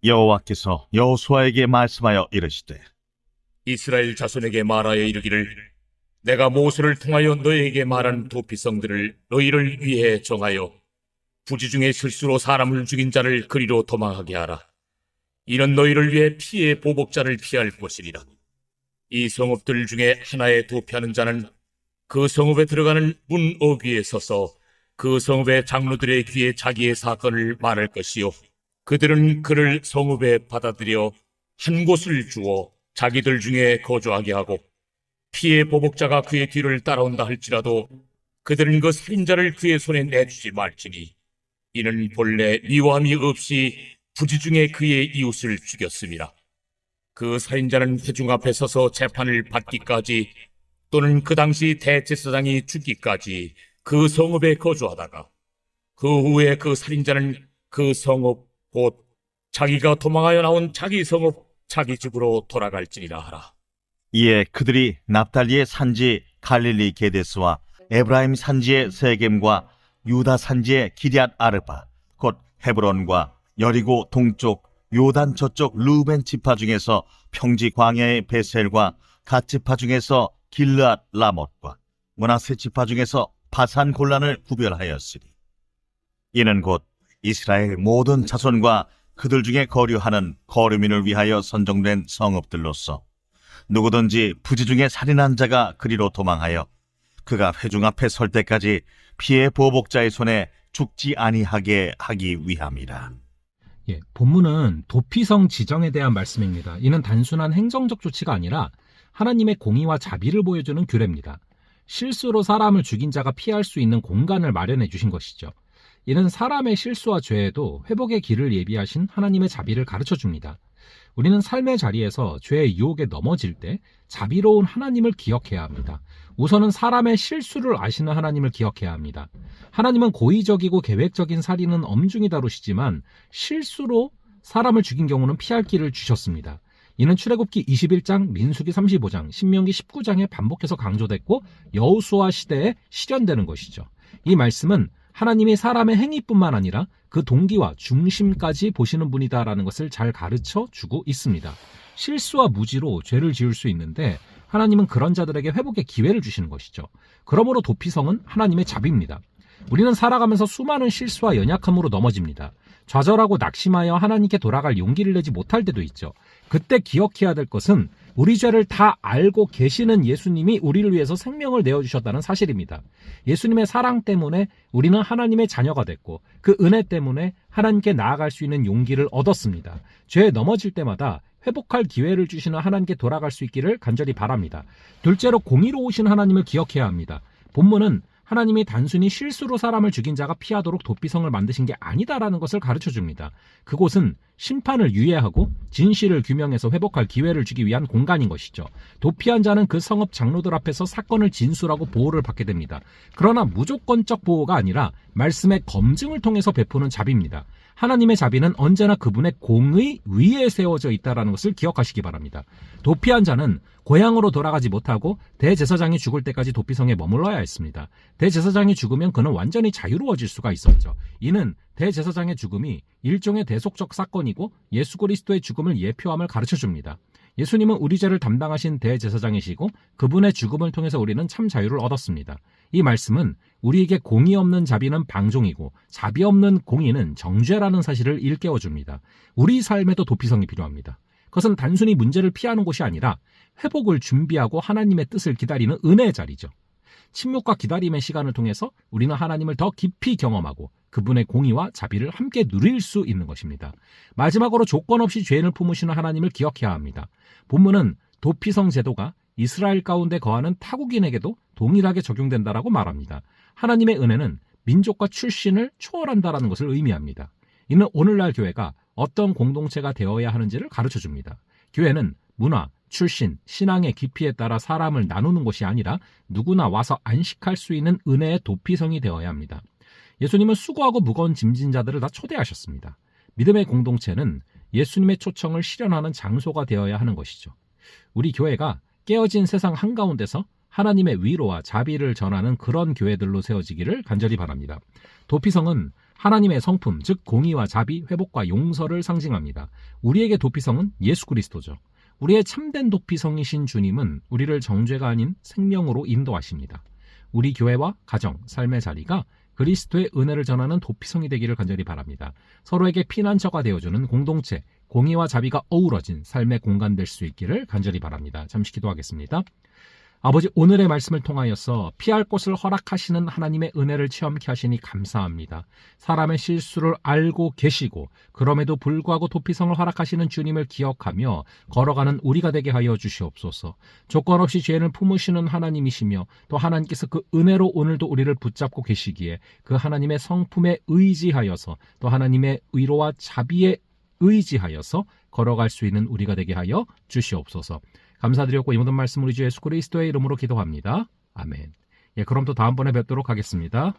여호와께서 여호수아에게 말씀하여 이르시되 이스라엘 자손에게 말하여 이르기를 내가 모세를 통하여 너희에게 말한 도피성들을 너희를 위해 정하여 부지 중에 실수로 사람을 죽인 자를 그리로 도망하게 하라. 이는 너희를 위해 피의 보복자를 피할 것이리라. 이 성읍들 중에 하나에 도피하는 자는 그 성읍에 들어가는 문 어귀에 서서 그 성읍의 장로들의 귀에 자기의 사건을 말할 것이요 그들은 그를 성읍에 받아들여 한 곳을 주어 자기들 중에 거주하게 하고 피의 보복자가 그의 뒤를 따라온다 할지라도 그들은 그 살인자를 그의 손에 내주지 말지니 이는 본래 미워함이 없이 부지 중에 그의 이웃을 죽였음이라. 그 살인자는 회중 앞에 서서 재판을 받기까지 또는 그 당시 대제사장이 죽기까지 그 성읍에 거주하다가 그 후에 그 살인자는 그 성읍 곧 자기가 도망하여 나온 자기 성읍 자기 집으로 돌아갈지니라 하라. 이에 그들이 납달리의 산지 갈릴리 게데스와 에브라임 산지의 세겜과 유다 산지의 기럇 아르바 곧 헤브론과 여리고 동쪽 요단 저쪽 루벤 지파 중에서 평지 광야의 베셀과 갓 지파 중에서 길르앗 라못과 므낫세 지파 중에서 바산 골란을 구별하였으니 이는 곧 이스라엘 모든 자손과 그들 중에 거류하는 거류민을 위하여 선정된 성읍들로서 누구든지 부지 중에 살인한 자가 그리로 도망하여 그가 회중 앞에 설 때까지 피의 보복자의 손에 죽지 아니하게 하기 위함이라. 본문은 도피성 지정에 대한 말씀입니다. 이는 단순한 행정적 조치가 아니라 하나님의 공의와 자비를 보여주는 규례입니다. 실수로 사람을 죽인 자가 피할 수 있는 공간을 마련해 주신 것이죠. 이는 사람의 실수와 죄에도 회복의 길을 예비하신 하나님의 자비를 가르쳐 줍니다. 우리는 삶의 자리에서 죄의 유혹에 넘어질 때 자비로운 하나님을 기억해야 합니다. 우선은 사람의 실수를 아시는 하나님을 기억해야 합니다. 하나님은 고의적이고 계획적인 살인은 엄중히 다루시지만 실수로 사람을 죽인 경우는 피할 길을 주셨습니다. 이는 출애굽기 21장, 민수기 35장, 신명기 19장에 반복해서 강조됐고 여호수아 시대에 실현되는 것이죠. 이 말씀은 하나님이 사람의 행위뿐만 아니라 그 동기와 중심까지 보시는 분이다라는 것을 잘 가르쳐 주고 있습니다. 실수와 무지로 죄를 지을 수 있는데 하나님은 그런 자들에게 회복의 기회를 주시는 것이죠. 그러므로 도피성은 하나님의 자비입니다. 우리는 살아가면서 수많은 실수와 연약함으로 넘어집니다. 좌절하고 낙심하여 하나님께 돌아갈 용기를 내지 못할 때도 있죠. 그때 기억해야 될 것은 우리 죄를 다 알고 계시는 예수님이 우리를 위해서 생명을 내어주셨다는 사실입니다. 예수님의 사랑 때문에 우리는 하나님의 자녀가 됐고 그 은혜 때문에 하나님께 나아갈 수 있는 용기를 얻었습니다. 죄에 넘어질 때마다 회복할 기회를 주시는 하나님께 돌아갈 수 있기를 간절히 바랍니다. 둘째로 공의로우신 하나님을 기억해야 합니다. 본문은 하나님이 단순히 실수로 사람을 죽인 자가 피하도록 도피성을 만드신 게 아니다라는 것을 가르쳐줍니다. 그곳은 심판을 유예하고 진실을 규명해서 회복할 기회를 주기 위한 공간인 것이죠. 도피한 자는 그 성읍 장로들 앞에서 사건을 진술하고 보호를 받게 됩니다. 그러나 무조건적 보호가 아니라 말씀의 검증을 통해서 베푸는 자비입니다. 하나님의 자비는 언제나 그분의 공의 위에 세워져 있다는 것을 기억하시기 바랍니다. 도피한 자는 고향으로 돌아가지 못하고 대제사장이 죽을 때까지 도피성에 머물러야 했습니다. 대제사장이 죽으면 그는 완전히 자유로워질 수가 있었죠. 이는 대제사장의 죽음이 일종의 대속적 사건이고 예수 그리스도의 죽음을 예표함을 가르쳐줍니다. 예수님은 우리 죄를 담당하신 대제사장이시고 그분의 죽음을 통해서 우리는 참 자유를 얻었습니다. 이 말씀은 우리에게 공의 없는 자비는 방종이고 자비 없는 공의는 정죄라는 사실을 일깨워줍니다. 우리 삶에도 도피성이 필요합니다. 그것은 단순히 문제를 피하는 곳이 아니라 회복을 준비하고 하나님의 뜻을 기다리는 은혜의 자리죠. 침묵과 기다림의 시간을 통해서 우리는 하나님을 더 깊이 경험하고 그분의 공의와 자비를 함께 누릴 수 있는 것입니다. 마지막으로 조건 없이 죄인을 품으시는 하나님을 기억해야 합니다. 본문은 도피성 제도가 이스라엘 가운데 거하는 타국인에게도 동일하게 적용된다라고 말합니다. 하나님의 은혜는 민족과 출신을 초월한다라는 것을 의미합니다. 이는 오늘날 교회가 어떤 공동체가 되어야 하는지를 가르쳐줍니다. 교회는 문화, 출신, 신앙의 깊이에 따라 사람을 나누는 것이 아니라 누구나 와서 안식할 수 있는 은혜의 도피성이 되어야 합니다. 예수님은 수고하고 무거운 짐진 자들을 다 초대하셨습니다. 믿음의 공동체는 예수님의 초청을 실현하는 장소가 되어야 하는 것이죠. 우리 교회가 깨어진 세상 한가운데서 하나님의 위로와 자비를 전하는 그런 교회들로 세워지기를 간절히 바랍니다. 도피성은 하나님의 성품, 즉 공의와 자비, 회복과 용서를 상징합니다. 우리에게 도피성은 예수 그리스도죠. 우리의 참된 도피성이신 주님은 우리를 정죄가 아닌 생명으로 인도하십니다. 우리 교회와 가정, 삶의 자리가 그리스도의 은혜를 전하는 도피성이 되기를 간절히 바랍니다. 서로에게 피난처가 되어주는 공동체, 공의와 자비가 어우러진 삶의 공간 될 수 있기를 간절히 바랍니다. 잠시 기도하겠습니다. 아버지, 오늘의 말씀을 통하여서 피할 곳을 허락하시는 하나님의 은혜를 체험케 하시니 감사합니다. 사람의 실수를 알고 계시고 그럼에도 불구하고 도피성을 허락하시는 주님을 기억하며 걸어가는 우리가 되게 하여 주시옵소서. 조건 없이 죄를 품으시는 하나님이시며 또 하나님께서 그 은혜로 오늘도 우리를 붙잡고 계시기에 그 하나님의 성품에 의지하여서 또 하나님의 의로와 자비에 의지하여서 걸어갈 수 있는 우리가 되게 하여 주시옵소서. 감사드렸고 이 모든 말씀 우리 주 예수 그리스도의 이름으로 기도합니다. 아멘. 그럼 또 다음번에 뵙도록 하겠습니다.